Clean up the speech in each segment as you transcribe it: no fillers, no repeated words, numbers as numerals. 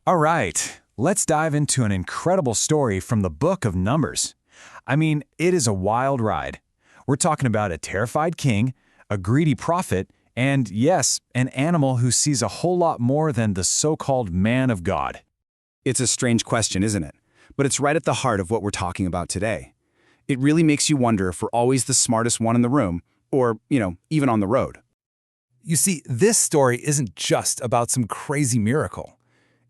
All right, let's dive into an incredible story from the book of Numbers. I mean, it is a wild ride. We're talking about a terrified king, a greedy prophet, and yes, an animal who sees a whole lot more than the so-called man of God. It's a strange question, isn't it? But it's right at the heart of what we're talking about today. It really makes you wonder if we're always the smartest one in the room, or, even on the road. You see, this story isn't just about some crazy miracle.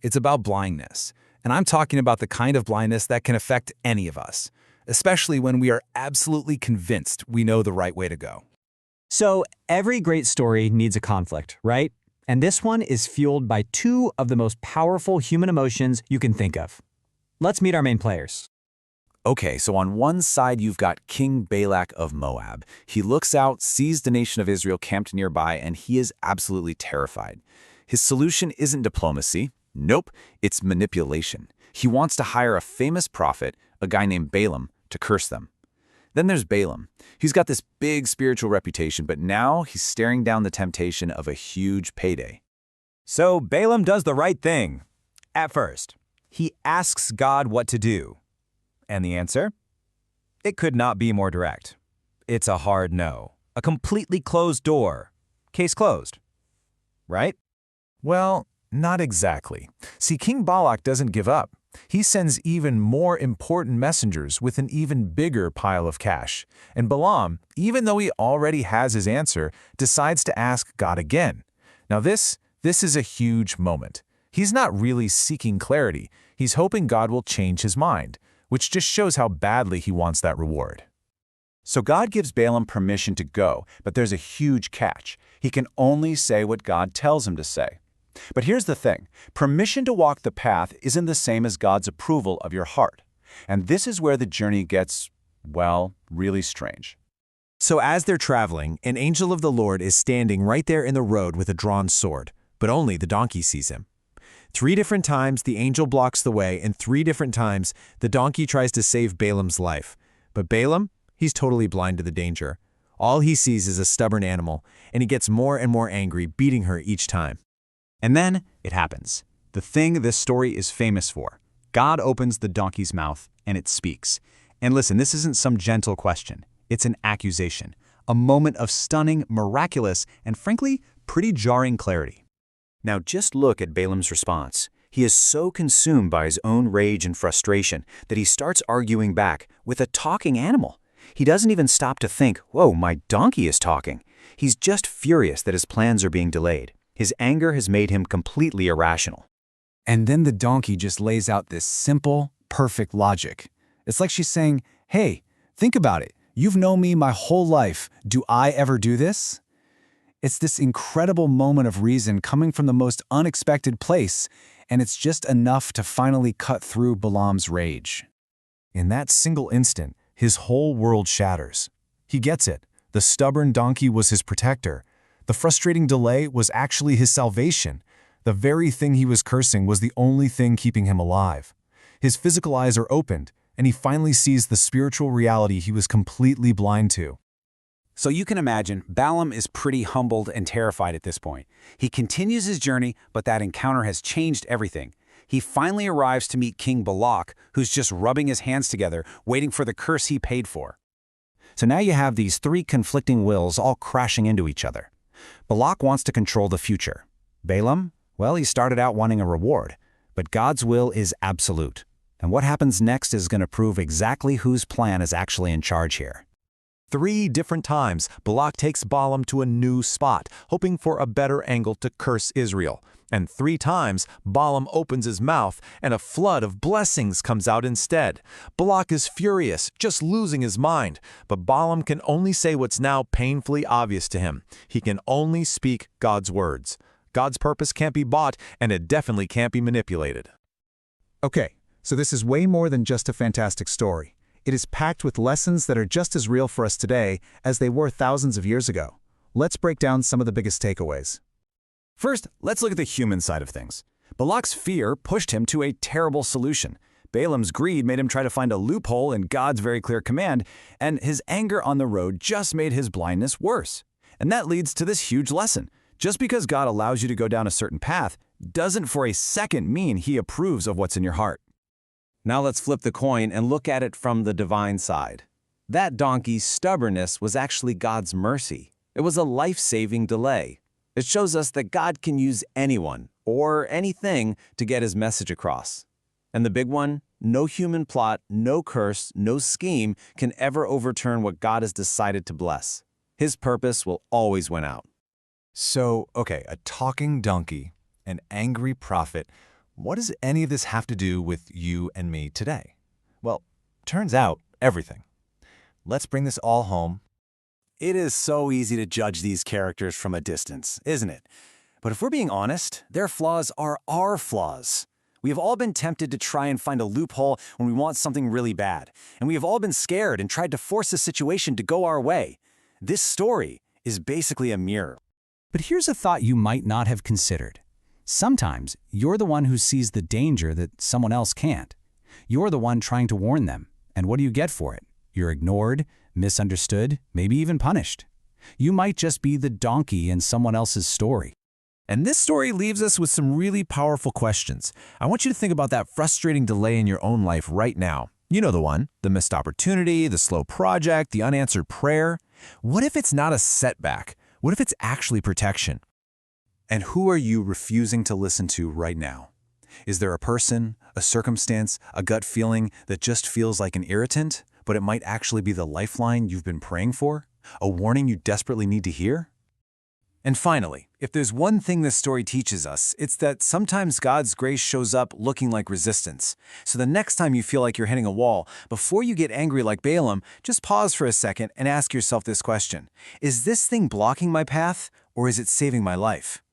It's about blindness. And I'm talking about the kind of blindness that can affect any of us, especially when we are absolutely convinced we know the right way to go. So every great story needs a conflict, right? And this one is fueled by two of the most powerful human emotions you can think of. Let's meet our main players. Okay, so on one side you've got King Balak of Moab. He looks out, sees the nation of Israel camped nearby, and he is absolutely terrified. His solution isn't diplomacy. Nope, it's manipulation. He wants to hire a famous prophet, a guy named Balaam, to curse them. Then there's Balaam. He's got this big spiritual reputation, but now he's staring down the temptation of a huge payday. So Balaam does the right thing. At first, he asks God what to do. And the answer? It could not be more direct. It's a hard no. A completely closed door. Case closed. Right? Well, not exactly. See, King Balak doesn't give up. He sends even more important messengers with an even bigger pile of cash. And Balaam, even though he already has his answer, decides to ask God again. Now this is a huge moment. He's not really seeking clarity. He's hoping God will change his mind, which just shows how badly he wants that reward. So God gives Balaam permission to go, but there's a huge catch. He can only say what God tells him to say. But here's the thing. Permission to walk the path isn't the same as God's approval of your heart. And this is where the journey gets, well, really strange. So as they're traveling, an angel of the Lord is standing right there in the road with a drawn sword, but only the donkey sees him. 3 different times the angel blocks the way, and 3 different times the donkey tries to save Balaam's life. But Balaam, he's totally blind to the danger. All he sees is a stubborn animal, and he gets more and more angry, beating her each time. And then it happens. The thing this story is famous for. God opens the donkey's mouth, and it speaks. And listen, this isn't some gentle question. It's an accusation. A moment of stunning, miraculous, and frankly, pretty jarring clarity. Now just look at Balaam's response. He is so consumed by his own rage and frustration that he starts arguing back with a talking animal. He doesn't even stop to think, whoa, my donkey is talking. He's just furious that his plans are being delayed. His anger has made him completely irrational. And then the donkey just lays out this simple, perfect logic. It's like she's saying, hey, think about it. You've known me my whole life. Do I ever do this? It's this incredible moment of reason coming from the most unexpected place, and it's just enough to finally cut through Balaam's rage. In that single instant, his whole world shatters. He gets it. The stubborn donkey was his protector. The frustrating delay was actually his salvation. The very thing he was cursing was the only thing keeping him alive. His physical eyes are opened, and he finally sees the spiritual reality he was completely blind to. So you can imagine, Balaam is pretty humbled and terrified at this point. He continues his journey, but that encounter has changed everything. He finally arrives to meet King Balak, who's just rubbing his hands together, waiting for the curse he paid for. So now you have these 3 conflicting wills all crashing into each other. Balak wants to control the future. Balaam, well, he started out wanting a reward, but God's will is absolute. And what happens next is going to prove exactly whose plan is actually in charge here. 3 different times, Balak takes Balaam to a new spot, hoping for a better angle to curse Israel. And 3 times, Balaam opens his mouth, and a flood of blessings comes out instead. Balak is furious, just losing his mind. But Balaam can only say what's now painfully obvious to him. He can only speak God's words. God's purpose can't be bought, and it definitely can't be manipulated. Okay, so this is way more than just a fantastic story. It is packed with lessons that are just as real for us today as they were thousands of years ago. Let's break down some of the biggest takeaways. First, let's look at the human side of things. Balak's fear pushed him to a terrible solution. Balaam's greed made him try to find a loophole in God's very clear command, and his anger on the road just made his blindness worse. And that leads to this huge lesson. Just because God allows you to go down a certain path doesn't for a second mean he approves of what's in your heart. Now let's flip the coin and look at it from the divine side. That donkey's stubbornness was actually God's mercy. It was a life-saving delay. It shows us that God can use anyone or anything to get his message across. And the big one, no human plot, no curse, no scheme can ever overturn what God has decided to bless. His purpose will always win out. So, okay, a talking donkey, an angry prophet. What does any of this have to do with you and me today? Well, turns out everything. Let's bring this all home. It is so easy to judge these characters from a distance, isn't it? But if we're being honest, their flaws are our flaws. We have all been tempted to try and find a loophole when we want something really bad. And we have all been scared and tried to force a situation to go our way. This story is basically a mirror. But here's a thought you might not have considered. Sometimes you're the one who sees the danger that someone else can't. You're the one trying to warn them. And what do you get for it? You're ignored, misunderstood, maybe even punished. You might just be the donkey in someone else's story. And this story leaves us with some really powerful questions. I want you to think about that frustrating delay in your own life right now. You know the one, the missed opportunity, the slow project, the unanswered prayer. What if it's not a setback? What if it's actually protection? And who are you refusing to listen to right now? Is there a person, a circumstance, a gut feeling that just feels like an irritant, but it might actually be the lifeline you've been praying for? A warning you desperately need to hear? And finally, if there's one thing this story teaches us, it's that sometimes God's grace shows up looking like resistance. So the next time you feel like you're hitting a wall, before you get angry like Balaam, just pause for a second and ask yourself this question. Is this thing blocking my path, or is it saving my life?